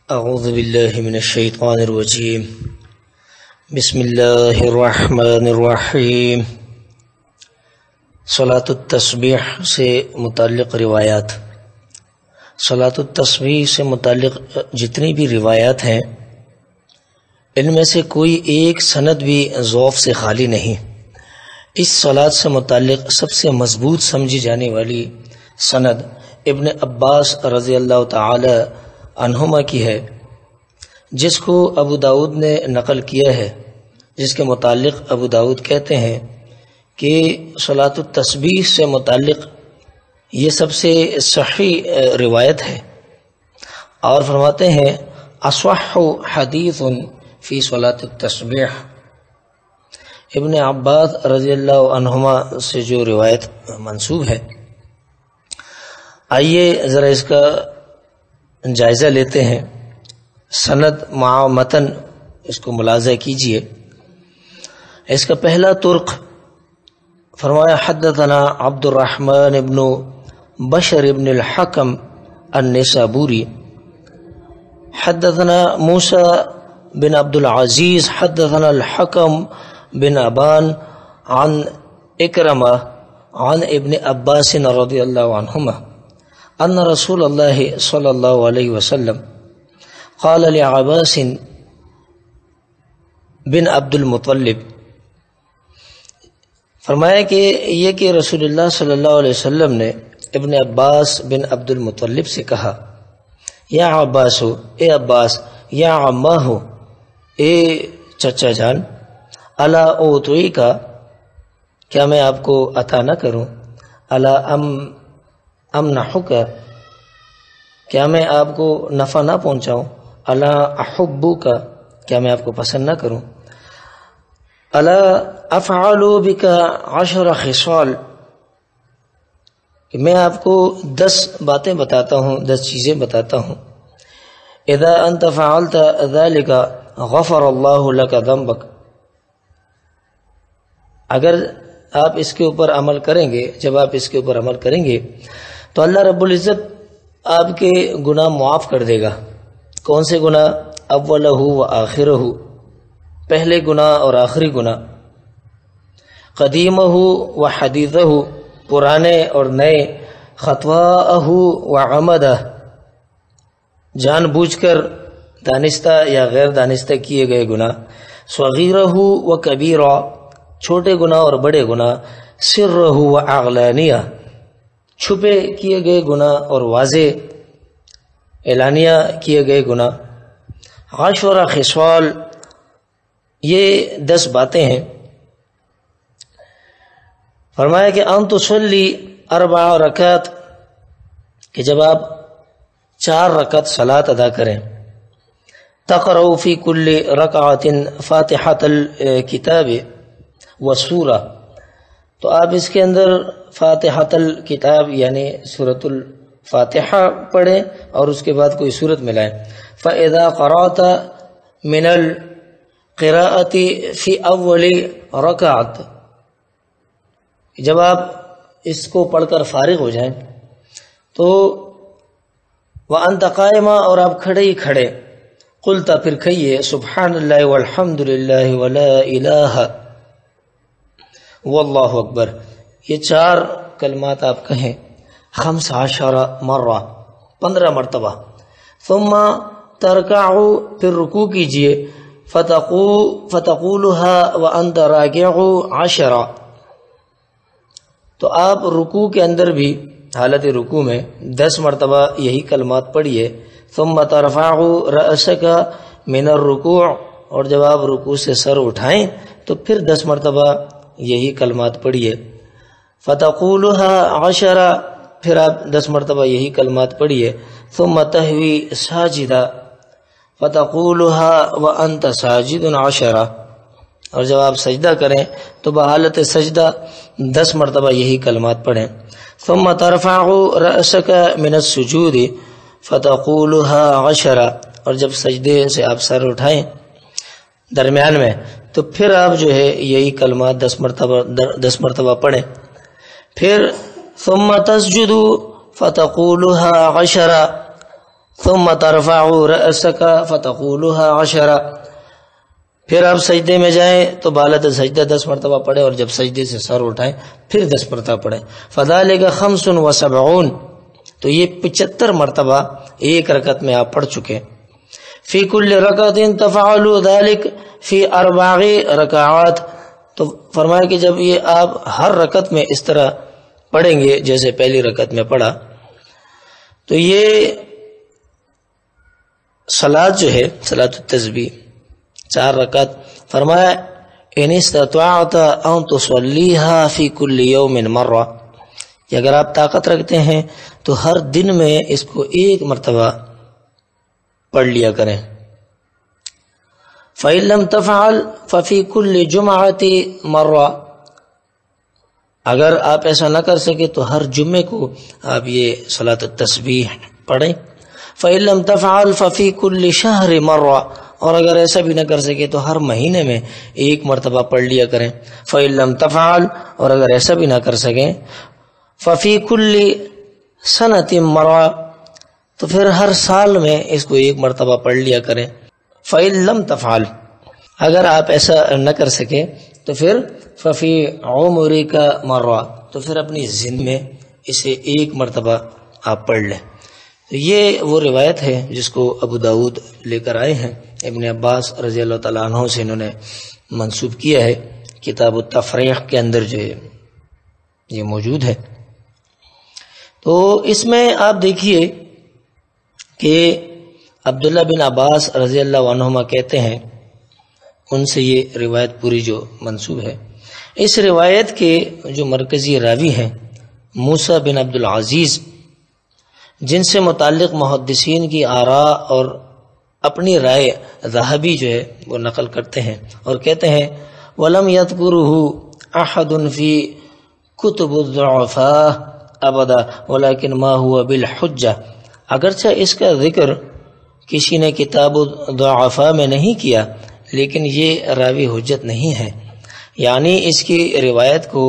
اعوذ باللہ من الشیطان الرجیم بسم اللہ الرحمن الرحیم۔ صلاۃ التسبیح سے متعلق روایات۔ صلاۃ التسبیح سے متعلق جتنی بھی روایات ہیں ان میں سے کوئی ایک سند بھی ضعف سے خالی نہیں۔ اس صلاۃ سے متعلق سب سے مضبوط سمجھی جانے والی سند ابن عباس رضی اللہ تعالی عنہما کی ہے، جس کو ابو داؤد نے نقل کیا ہے، جس کے متعلق ابو داؤد کہتے ہیں کہ صلاۃ التسبیح سے متعلق یہ سب سے صحیح روایت ہے، اور فرماتے ہیں اصح حدیث فی صلاۃ التسبیح۔ ابن عباس رضی اللہ عنہما سے جو روایت منسوب ہے، آئیے ذرا اس کا جائزہ لیتے ہیں، سند مع متن اس کو ملاحظہ کیجئے۔ اس کا پہلا طرق فرمایا حدثنا عبد الرحمن ابن بشر ابن الحکم النسابوری حدثنا موسیٰ بن عبد العزیز حدثنا الحکم بن ابان عن اکرمہ عن ابن عباس رضی اللہ عنہما ان رسول اللہ صلی اللہ علیہ وسلم قال لعباس بن عبد المطلب، فرمایا کہ یہ کہ رسول اللہ صلی اللہ علیہ وسلم نے ابن عباس بن عبد المطلب سے کہا، یا عباس ہو، اے عباس، یا عمہ ہو، اے چچا جان، الا اوتوئی کا، کیا میں آپ کو عطا نہ کروں، الا امنحک، کیا میں آپ کو نفع نہ پہنچاؤں، الا احبک، کیا میں آپ کو پسند نہ کروں، الا افعل بک 10 خصال، کہ میں آپ کو 10 باتیں بتاتا ہوں، 10 چیزیں بتاتا ہوں، اذا انت فعلت ذلك غفر اللہ لک ذنبک، اگر آپ اس کے اوپر عمل کریں گے، جب آپ اس کے اوپر عمل کریں گے تو اللہ رب العزت آپ کے گناہ معاف کر دے گا۔ کون سے گناہ؟ اولہ و آخرہ، پہلے گناہ اور آخری گناہ، قدیمہ و حدیثہ، پرانے اور نئے، خطواہ و عمدہ، جان بوجھ کر دانستہ یا غیر دانستہ کیے گئے گناہ، صغیرہ و کبیرہ، چھوٹے گناہ اور بڑے گناہ، سرہ و اعلانیہ، چھپے کیے گئے گناہ اور واضح اعلانیہ کیے گئے گناہ، 10 خصال، یہ 10 باتیں ہیں۔ فرمایا کہ ان تصلی 4 رکعت، کہ جب آپ 4 رکعت صلاۃ ادا کریں، تقرأ فی کل رکعت فاتحۃ الکتاب وسورہ، تو آپ اس کے اندر فاتحۃ الکتاب یعنی سورۃ الفاتحہ پڑھیں اور اس کے بعد کوئی سورت ملائیں۔ فَإِذَا قَرَأْتَ مِنَ الْقِرَاءَةِ فِي أَوَّلِ رَكَعَةٍ، جب آپ اس کو پڑھ کر فارغ ہو جائیں تو وَأَنْتَ قَائِمًا، اور آپ کھڑے ہی کھڑے، قُلْتَ، پھر کہیے سبحان اللہ والحمد للہ ولا الہ واللہ اکبر، یہ 4 کلمات آپ کہیں 15 مرہ، 15 مرتبہ، ثم ترکعوا، پھر رکوع کیجئے، فتقولها وانت راکع 10، تو آپ رکوع کے اندر بھی حالت رکوع میں 10 مرتبہ یہی کلمات پڑھیے، ثم ترفع رأسک من الرکوع، اور جب آپ رکوع سے سر اٹھائیں تو پھر 10 مرتبہ یہی کلمات پڑھیے، فتقولها 10، پھر آپ 10 مرتبہ یہی کلمات پڑھیے، ثم تہوی ساجدہ فتقولها وانت ساجد 10، اور جب آپ سجدہ کریں تو بحالت سجدہ 10 مرتبہ یہی کلمات پڑھیں، ثم ترفع رأسک من السجود فتقولها 10، اور جب سجدے سے آپ سر اٹھائیں درمیان میں تو پھر آپ جو ہے یہی کلمات 10 مرتبہ پڑھیں، پھر ثم تسجد فتقولها 10، ثم ترفع رأسك فتقولها 10، پھر آپ سجدے میں جائیں تو بالت سجدہ 10 مرتبہ پڑھیں، اور جب سجدے سے سر اٹھائیں پھر 10 مرتبہ پڑھیں۔ فذلك 75، تو یہ 75 مرتبہ ایک رکعت میں آپ پڑھ چکے۔ فی کل رکعت تفعل ذلك فی 4 رکعات، تو فرمایا کہ جب یہ آپ ہر رکعت میں اس طرح پڑھیں گے جیسے پہلی رکعت میں پڑھا، تو یہ صلاۃ جو ہے صلاۃ التسبیح 4 رکعت، فرمایا ان استطعت ان تصلیها فی کل یوم مرہ، کہ اگر آپ طاقت رکھتے ہیں تو ہر دن میں اس کو 1 مرتبہ پڑھ لیا کریں۔ فَإِن لَمْ تَفْعَلْ فَفِي كُلِّ جُمْعَةٍ مرہ، اگر آپ ایسا نہ کر سکے تو ہر جمعے کو آپ یہ صلاۃ التسبیح پڑھیں۔ فَإِن لَمْ تَفْعَلْ فَفِي كُلِّ شَهْرٍ مرہ، اور اگر ایسا بھی نہ کر سکے تو ہر مہینے میں 1 مرتبہ پڑھ لیا کریں۔ فَإِن لَمْ تَفْعَلْ، اور اگر ایسا بھی نہ کر سکیں، فَفِي كُلِّ سَنَةٍ مرہ، تو پھر ہر سال میں اس کو 1 مرتبہ پڑھ لیا کریں۔ فَإِن لَمْ تَفْعَلْ، اگر آپ ایسا نہ کر سکے تو پھر فَفِي عُمُرِكَ مرہ، تو پھر اپنی زندگی میں اسے 1 مرتبہ آپ پڑھ لیں۔ تو یہ وہ روایت ہے جس کو ابو داؤد لے کر آئے ہیں، ابن عباس رضی اللہ تعالیٰ عنہ سے انہوں نے منسوب کیا ہے، کتاب التفریح کے اندر جو ہے یہ موجود ہے۔ تو اس میں آپ دیکھیے کہ عبداللہ بن عباس رضی اللہ عنہما کہتے ہیں، ان سے یہ روایت پوری جو منسوب ہے، اس روایت کے جو مرکزی راوی ہیں موسیٰ بن عبد العزیز، جن سے متعلق محدثین کی آراء اور اپنی رائے ذہبی جو ہے وہ نقل کرتے ہیں اور کہتے ہیں وَلَمْ يَذْكُرُهُ أَحَدٌ فِي كُتُبُ الضُّعَفَاءِ أَبَدًا وَلَكِنْ مَا هُوَ بِالْحُجَّةِ، اگرچہ اس کا ذکر کسی نے کتاب الضعفاء میں نہیں کیا لیکن یہ راوی حجت نہیں ہے، یعنی اس کی روایت کو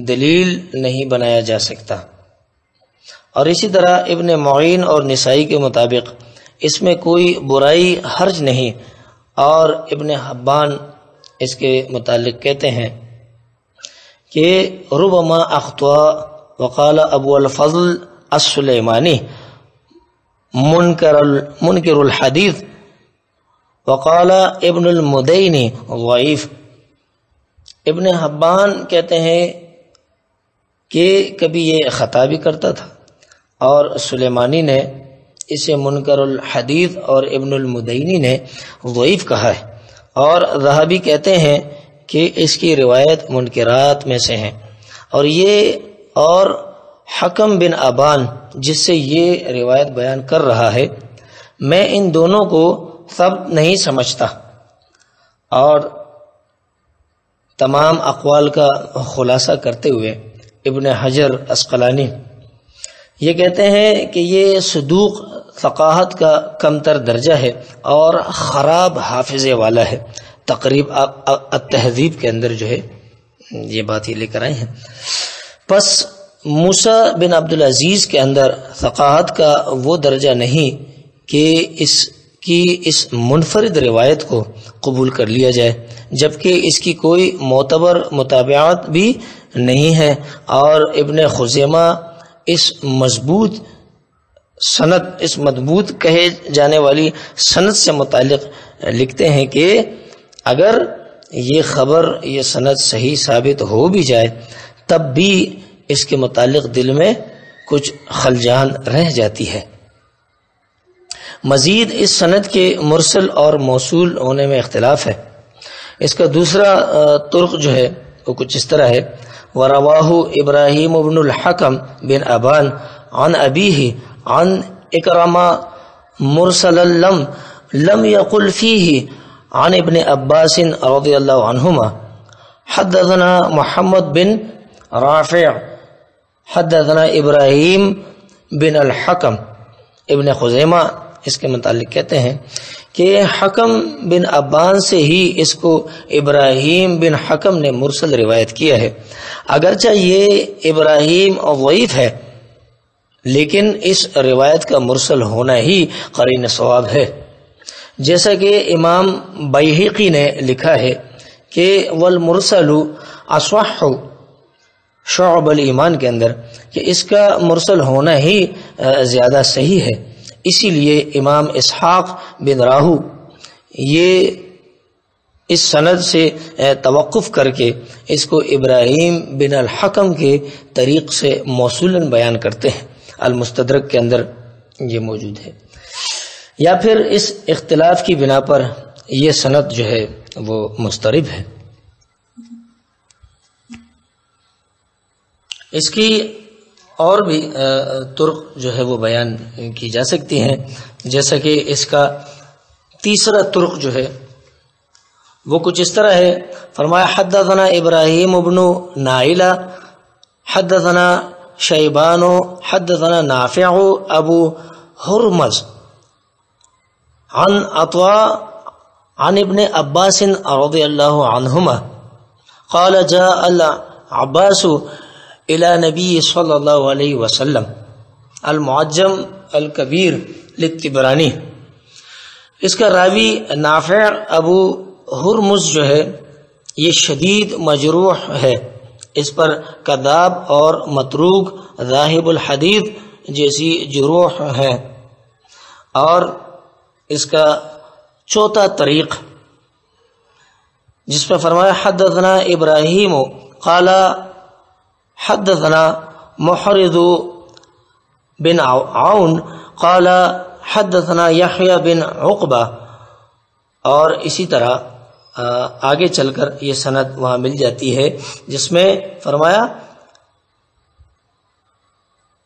دلیل نہیں بنایا جا سکتا۔ اور اسی طرح ابن معین اور نسائی کے مطابق اس میں کوئی برائی حرج نہیں، اور ابن حبان اس کے متعلق کہتے ہیں کہ ربما اخطا، وقال ابو الفضل السلیمانی منکر الحدیث، وقال ابن المدینی ضعیف۔ ابن حبان کہتے ہیں کہ کبھی یہ خطا بھی کرتا تھا، اور سلیمانی نے اسے منکر الحدیث اور ابن المدینی نے ضعیف کہا ہے، اور ذہبی کہتے ہیں کہ اس کی روایت منکرات میں سے ہیں۔ اور حکم بن ابان جس سے یہ روایت بیان کر رہا ہے، میں ان دونوں کو ثبت نہیں سمجھتا، اور تمام اقوال کا خلاصہ کرتے ہوئے ابن حجر عسقلانی یہ کہتے ہیں کہ یہ صدوق ثقافت کا کمتر درجہ ہے اور خراب حافظے والا ہے۔ تقریب التہذیب کے اندر جو ہے یہ بات یہ لے کر آئے ہیں۔ پس موسیٰ بن عبد العزیز کے اندر ثقافت کا وہ درجہ نہیں کہ اس کی اس منفرد روایت کو قبول کر لیا جائے، جبکہ اس کی کوئی معتبر متابعات بھی نہیں ہے۔ اور ابن خزیمہ اس مضبوط کہے جانے والی سند سے متعلق لکھتے ہیں کہ اگر یہ خبر یہ سند صحیح ثابت ہو بھی جائے تب بھی اس کے متعلق دل میں کچھ خلجان رہ جاتی ہے۔ مزید اس سند کے مرسل اور موصول ہونے میں اختلاف ہے۔ اس کا دوسرا طرق جو ہے وہ کچھ اس طرح ہے، وَرَوَاهُ إِبْرَاهِيمُ بْنُ الْحَكَمِ بن ابان عن أبيه عن إكرمة مرسلا لم يقل فيه عن ابن عباس رضي الله عنهما حدثنا محمد بن رافع حدثنا إبراهيم بن الحكم۔ ابن خزیمہ اس کے متعلق کہتے ہیں کہ حکم بن ابان سے ہی اس کو ابراہیم بن حکم نے مرسل روایت کیا ہے، اگرچہ یہ ابراہیم ضعیف ہے لیکن اس روایت کا مرسل ہونا ہی قرین صواب ہے، جیسا کہ امام بیہقی نے لکھا ہے کہ والمرسل اصح شعب الایمان کے اندر کہ اس کا مرسل ہونا ہی زیادہ صحیح ہے۔ اسی لیے امام اسحاق بن راہو یہ اس سند سے توقف کر کے اس کو ابراہیم بن الحکم کے طریق سے موصولاً بیان کرتے ہیں، المستدرک کے اندر یہ موجود ہے۔ یا پھر اس اختلاف کی بنا پر یہ سند جو ہے وہ مضطرب ہے۔ اس کی اور بھی طرق جو ہے وہ بیان کی جا سکتی ہیں، جیسا کہ اس کا تیسرا طرق جو ہے وہ کچھ اس طرح ہے۔ فرمایا حدثنا ابراہیم ابن نائلہ حدثنا شیبان حدثنا نافع ابو ہرمز عن عطاء عن ابن عباس رضی اللہ عنہما قال جاء العباس الى نبی صلی اللہ علیہ وسلم المعجم الکبیر للطبرانی۔ اس کا راوی نافع ابو ہرمز جو ہے یہ شدید مجروح ہے، اس پر کذاب اور متروک ذاہب الحدیث جیسی جروح ہے۔ اور اس کا چوتھا طریق جس پر فرمایا حدثنا ابراہیم قال حدثنا محرز بن عون قال حدثنا یحییٰ بن عقبہ، اور اسی طرح آگے چل کر یہ سند وہاں مل جاتی ہے جس میں فرمایا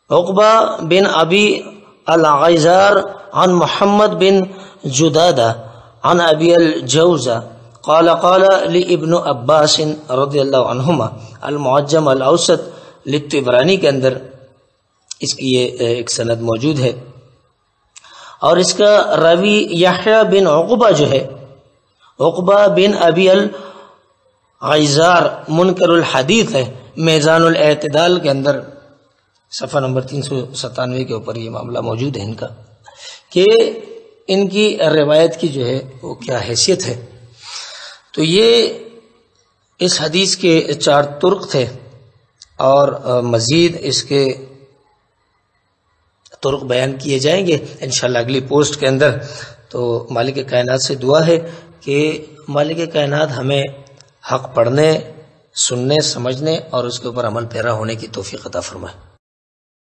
عقبہ بن ابی العیزار عن محمد بن جدادہ عن ابی الجوزہ قال قال لابن عباس رضی اللہ عنہما المعجم الاوسط للطبرانی کے اندر اس کی یہ ایک سند موجود ہے۔ اور اس کا راوی یحییٰ بن عقبہ جو ہے عقبہ بن ابی العیزار منکر الحدیث ہے، میزان الاعتدال کے اندر صفحہ نمبر 397 کے اوپر یہ معاملہ موجود ہے ان کا کہ ان کی روایت کی جو ہے وہ کیا حیثیت ہے۔ تو یہ اس حدیث کے 4 طرق تھے، اور مزید اس کے طرق بیان کیے جائیں گے انشاءاللہ اگلی پوسٹ کے اندر۔ تو مالک کائنات سے دعا ہے کہ مالک کائنات ہمیں حق پڑھنے، سننے، سمجھنے اور اس کے اوپر عمل پیرا ہونے کی توفیق عطا فرمائے۔